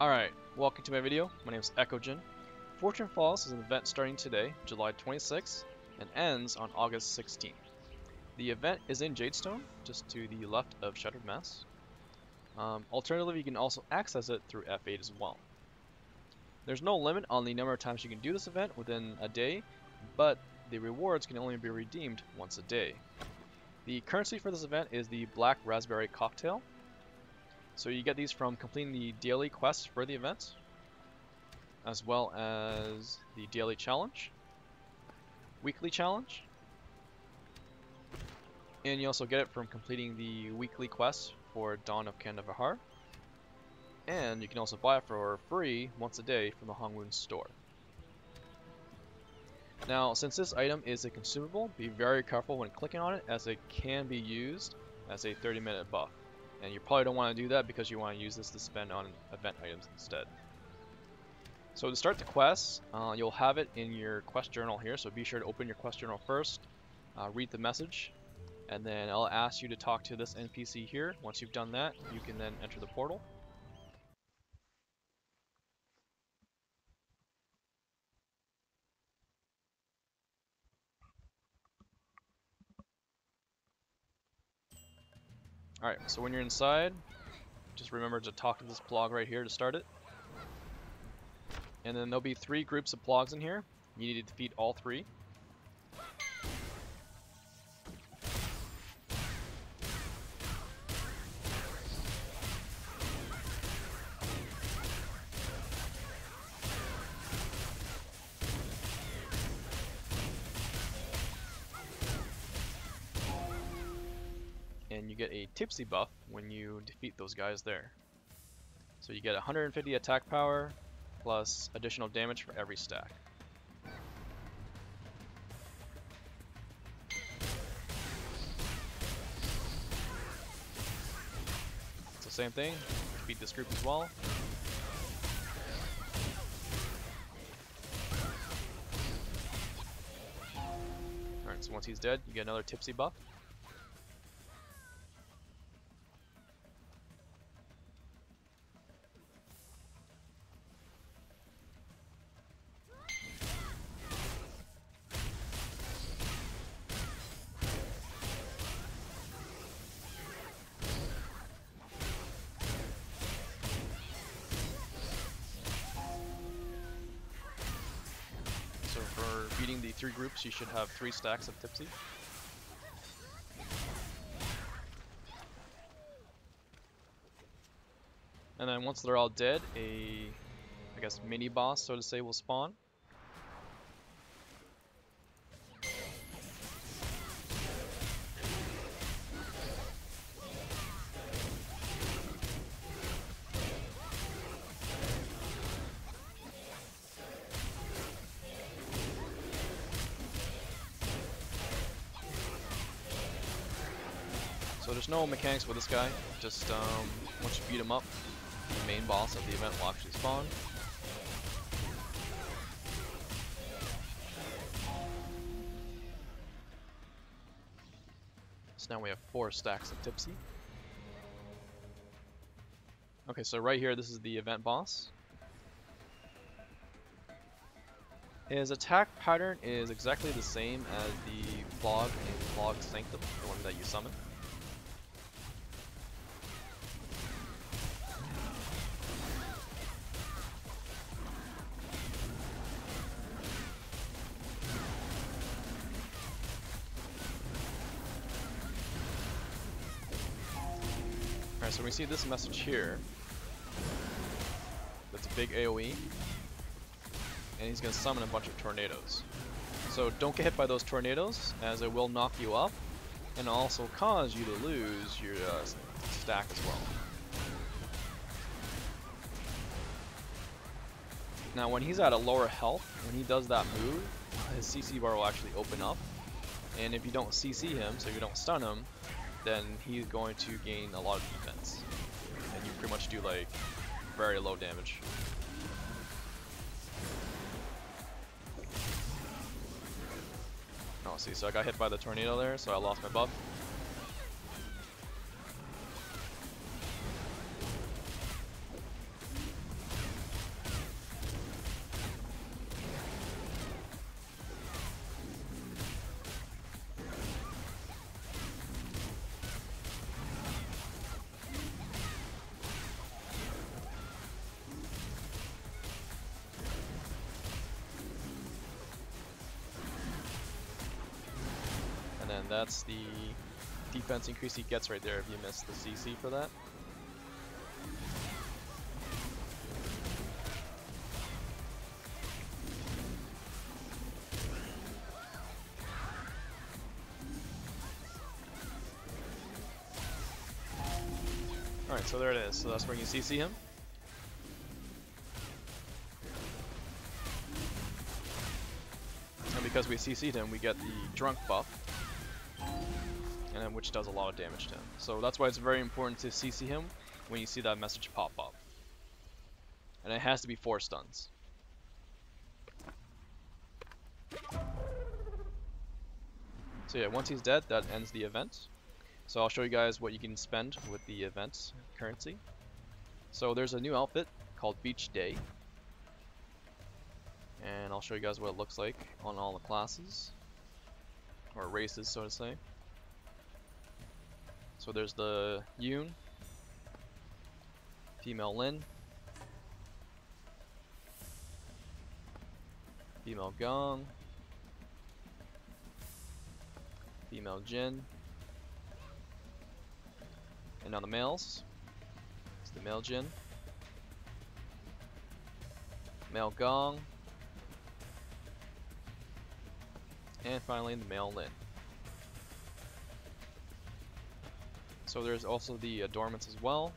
Alright, welcome to my video. My name is Eckogen. Fortune Falls is an event starting today, July 26th, and ends on August 16th. The event is in Jadestone, just to the left of Shattered Mass. Alternatively, you can also access it through F8 as well. There's no limit on the number of times you can do this event within a day, but the rewards can only be redeemed once a day. The currency for this event is the Black Raspberry Cocktail. So you get these from completing the daily quests for the event, as well as the daily challenge, weekly challenge, and you also get it from completing the weekly quests for Dawn of Kandahar, and you can also buy it for free once a day from the Hongwon store. Now, since this item is a consumable, be very careful when clicking on it, as it can be used as a 30-minute buff. And you probably don't want to do that because you want to use this to spend on event items instead. So to start the quest, you'll have it in your quest journal here, so be sure to open your quest journal first, read the message, and then I'll ask you to talk to this NPC here. Once you've done that, you can then enter the portal. Alright, so when you're inside, just remember to talk to this plog right here to start it. And then there'll be 3 groups of plogs in here. You need to defeat all 3. And you get a tipsy buff when you defeat those guys there. So you get 150 attack power plus additional damage for every stack. It's the same thing, defeat this group as well. Alright, so once he's dead, you get another tipsy buff. So for beating the 3 groups, you should have 3 stacks of tipsy. And then once they're all dead, I guess mini boss, so to say, will spawn. So there's no mechanics with this guy, just once you beat him up, the main boss of the event will actually spawn. So now we have 4 stacks of tipsy. Okay, so right here, this is the event boss. His attack pattern is exactly the same as the Plog in Plog Sanctum, the one that you summon. Alright, so we see this message here. That's a big AoE. And he's going to summon a bunch of tornadoes. So don't get hit by those tornadoes, as it will knock you up, and also cause you to lose your stack as well. Now when he's at a lower health, when he does that move, his CC bar will actually open up. And if you don't CC him, so you don't stun him, then he's going to gain a lot of defense. And you pretty much do like very low damage. Oh, see, so I got hit by the tornado there, so I lost my buff. that's the defense increase he gets right there if you miss the CC for that. Alright, so there it is. So that's where you CC him. And because we CC'd him, we get the drunk buff, and then which does a lot of damage to him. So that's why it's very important to CC him when you see that message pop up. And it has to be 4 stuns. So yeah, once he's dead, that ends the event. So I'll show you guys what you can spend with the event currency. So there's a new outfit called Beach Day. And I'll show you guys what it looks like on all the classes. Or races, so to say. So there's the Yoon, female Lin, female Gong, female Jin, and now the males. It's the male Jin, male Gong, and finally the male Lin. So there's also the adornments as well.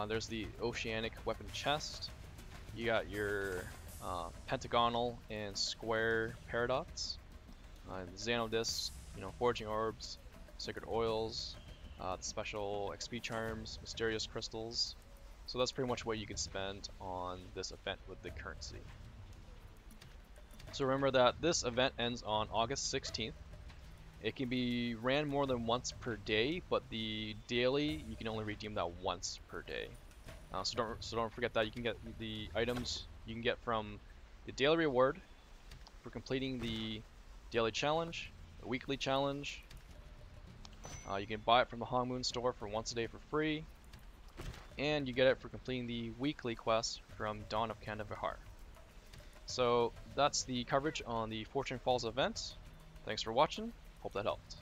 There's the Oceanic Weapon Chest. You got your pentagonal and square paradox, Xanodiscs, foraging orbs, sacred oils, special XP charms, mysterious crystals. So that's pretty much what you can spend on this event with the currency. So remember that this event ends on August 16th. It can be ran more than once per day, but the daily you can only redeem that once per day. So don't forget that you can get the items you can get from the daily reward for completing the daily challenge, the weekly challenge. You can buy it from the Hong Moon store for once a day for free, and you get it for completing the weekly quest from Dawn of Kandahar. So that's the coverage on the Fortune Falls event. Thanks for watching. Hope that helped.